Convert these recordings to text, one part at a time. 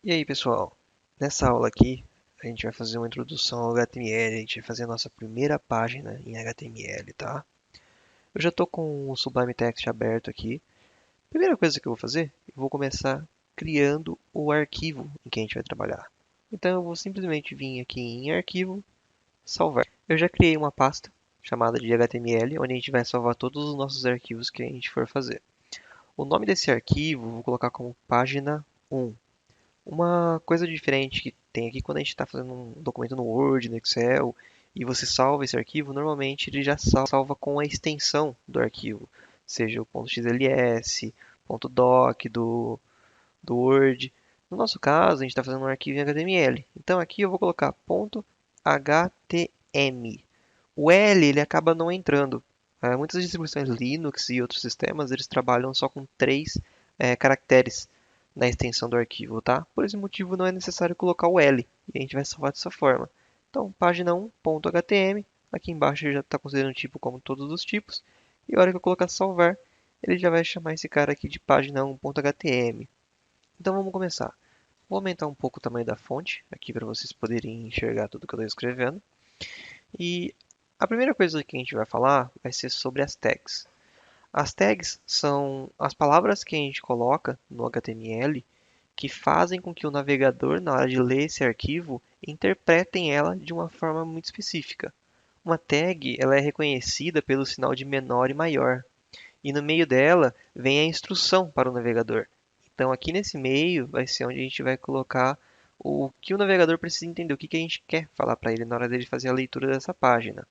E aí, pessoal? Nessa aula aqui, a gente vai fazer uma introdução ao HTML, a gente vai fazer a nossa primeira página em HTML, tá? Eu já estou com o Sublime Text aberto aqui. Primeira coisa que eu vou fazer, eu vou começar criando o arquivo em que a gente vai trabalhar. Então eu vou simplesmente vir aqui em Arquivo, Salvar. Eu já criei uma pasta chamada de HTML, onde a gente vai salvar todos os nossos arquivos que a gente for fazer. O nome desse arquivo eu vou colocar como página 1. Uma coisa diferente que tem aqui quando a gente está fazendo um documento no Word, no Excel, e você salva esse arquivo, normalmente ele já salva com a extensão do arquivo, seja o .xls, .doc do Word. No nosso caso, a gente está fazendo um arquivo em HTML. Então aqui eu vou colocar .htm. O L ele acaba não entrando. Muitas distribuições Linux e outros sistemas eles trabalham só com três caracteres na extensão do arquivo, tá? Por esse motivo não é necessário colocar o L e a gente vai salvar dessa forma. Então, página 1.htm, aqui embaixo ele já está considerando o tipo como todos os tipos, e a hora que eu colocar salvar, ele já vai chamar esse cara aqui de página 1.htm. Então vamos começar. Vou aumentar um pouco o tamanho da fonte, aqui para vocês poderem enxergar tudo que eu estou escrevendo. E a primeira coisa que a gente vai falar vai ser sobre as tags. As tags são as palavras que a gente coloca no HTML que fazem com que o navegador, na hora de ler esse arquivo, interpretem ela de uma forma muito específica. Uma tag ela é reconhecida pelo sinal de menor e maior, e no meio dela vem a instrução para o navegador. Então, aqui nesse meio vai ser onde a gente vai colocar o que o navegador precisa entender, o que a gente quer falar para ele na hora dele fazer a leitura dessa página.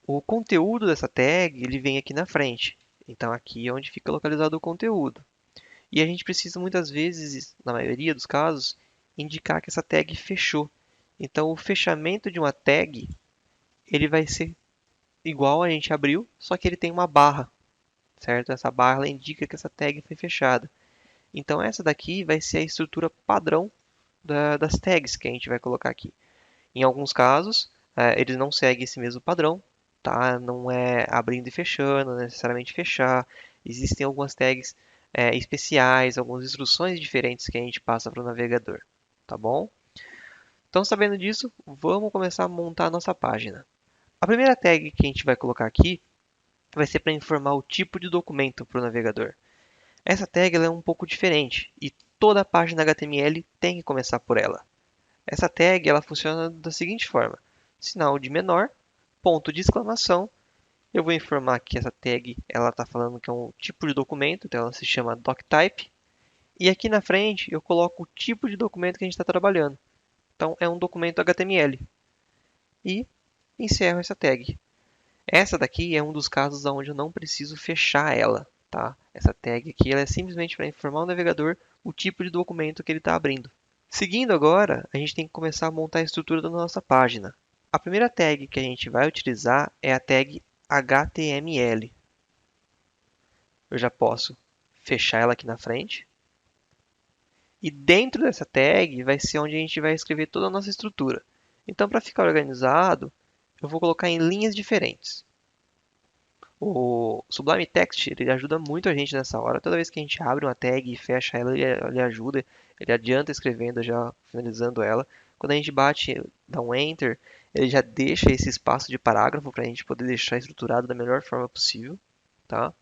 O conteúdo dessa tag ele vem aqui na frente. Então, aqui é onde fica localizado o conteúdo. E a gente precisa muitas vezes, na maioria dos casos, indicar que essa tag fechou. Então, o fechamento de uma tag ele vai ser igual a gente abriu, só que ele tem uma barra, certo? Essa barra ela indica que essa tag foi fechada. Então, essa daqui vai ser a estrutura padrão das tags que a gente vai colocar aqui. Em alguns casos, eles não seguem esse mesmo padrão, tá? Não é abrindo e fechando, não é necessariamente fechar. Existem algumas tags especiais, algumas instruções diferentes que a gente passa para o navegador, tá bom? Então, sabendo disso, vamos começar a montar a nossa página. A primeira tag que a gente vai colocar aqui vai ser para informar o tipo de documento para o navegador. Essa tag ela é um pouco diferente e toda a página HTML tem que começar por ela. Essa tag ela funciona da seguinte forma: sinal de menor, ponto de exclamação. Eu vou informar que essa tag ela está falando que é um tipo de documento, então ela se chama doctype. E aqui na frente eu coloco o tipo de documento que a gente está trabalhando. Então é um documento HTML. E encerro essa tag. Essa daqui é um dos casos onde eu não preciso fechar ela, tá? Essa tag aqui ela é simplesmente para informar o navegador o tipo de documento que ele está abrindo. Seguindo agora, a gente tem que começar a montar a estrutura da nossa página. A primeira tag que a gente vai utilizar é a tag HTML. Eu já posso fechar ela aqui na frente. E dentro dessa tag vai ser onde a gente vai escrever toda a nossa estrutura. Então, para ficar organizado, eu vou colocar em linhas diferentes. O Sublime Text ele ajuda muito a gente nessa hora. Toda vez que a gente abre uma tag e fecha ela, ele ajuda, ele adianta escrevendo, já finalizando ela. Quando a gente bate, dá um Enter, ele já deixa esse espaço de parágrafo para a gente poder deixar estruturado da melhor forma possível, tá?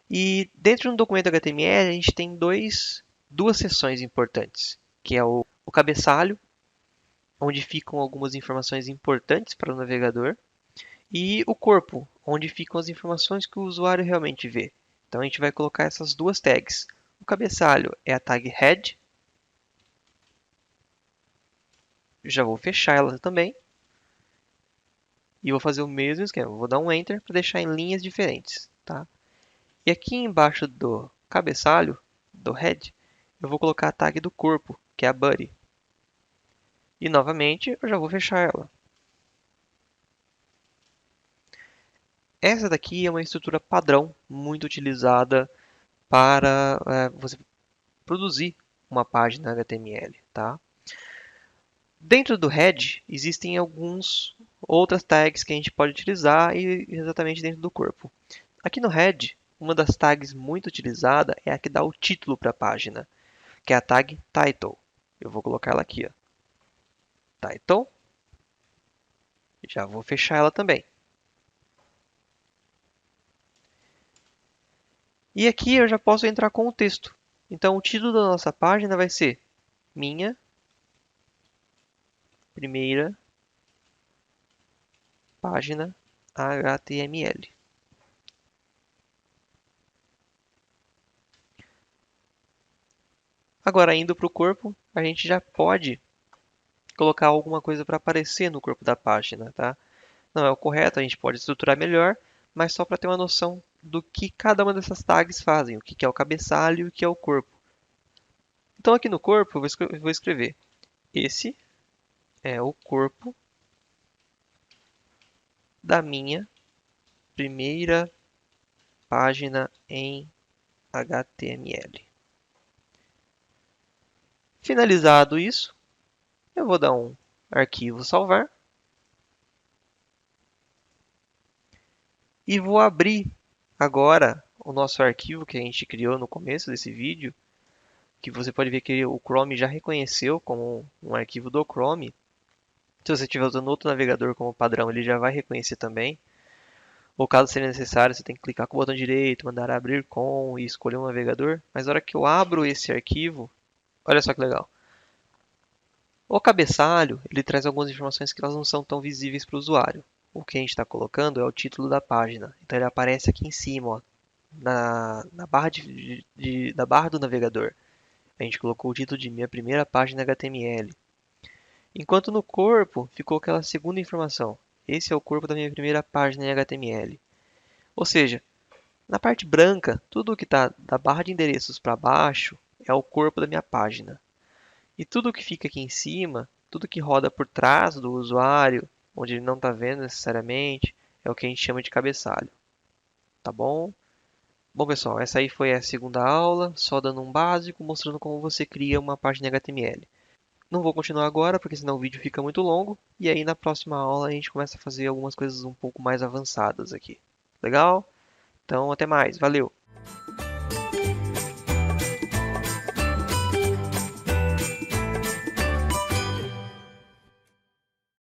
E dentro do documento HTML, a gente tem duas seções importantes, que é o cabeçalho, onde ficam algumas informações importantes para o navegador, e o corpo, onde ficam as informações que o usuário realmente vê. Então a gente vai colocar essas duas tags. O cabeçalho é a tag head, já vou fechar ela também, e vou fazer o mesmo esquema, vou dar um Enter para deixar em linhas diferentes, tá? E aqui embaixo do cabeçalho, do head, eu vou colocar a tag do corpo, que é a body. E novamente, eu já vou fechar ela. Essa daqui é uma estrutura padrão, muito utilizada para você produzir uma página HTML, tá? Dentro do head, existem algumas outras tags que a gente pode utilizar e exatamente dentro do corpo. Aqui no head, uma das tags muito utilizada é a que dá o título para a página. que é a tag title. Eu vou colocar ela aqui, ó. Title. Já vou fechar ela também. E aqui eu já posso entrar com o texto. Então, o título da nossa página vai ser Minha Primeira Página HTML. Agora, indo para o corpo, a gente já pode colocar alguma coisa para aparecer no corpo da página, tá? Não é o correto, a gente pode estruturar melhor, mas só para ter uma noção do que cada uma dessas tags fazem, o que é o cabeçalho e o que é o corpo. Então, aqui no corpo, eu vou escrever: esse é o corpo da minha primeira página em HTML. Finalizado isso, eu vou dar um arquivo salvar e vou abrir agora o nosso arquivo que a gente criou no começo desse vídeo, que você pode ver que o Chrome já reconheceu como um arquivo do Chrome. Se você estiver usando outro navegador como padrão, ele já vai reconhecer também. Ou caso seja necessário, você tem que clicar com o botão direito, mandar abrir com e escolher um navegador. Mas na hora que eu abro esse arquivo, olha só que legal. O cabeçalho, ele traz algumas informações que elas não são tão visíveis para o usuário. O que a gente está colocando é o título da página. Então ele aparece aqui em cima, ó, na barra, na barra do navegador. A gente colocou o título de minha primeira página HTML. Enquanto no corpo ficou aquela segunda informação. Esse é o corpo da minha primeira página em HTML. Ou seja, na parte branca, tudo o que está da barra de endereços para baixo é o corpo da minha página. E tudo o que fica aqui em cima, tudo que roda por trás do usuário, onde ele não está vendo necessariamente, é o que a gente chama de cabeçalho. Tá bom? Bom, pessoal, essa aí foi a segunda aula, só dando um básico, mostrando como você cria uma página HTML. Não vou continuar agora, porque senão o vídeo fica muito longo, e aí na próxima aula a gente começa a fazer algumas coisas um pouco mais avançadas aqui. Legal? Então, até mais. Valeu!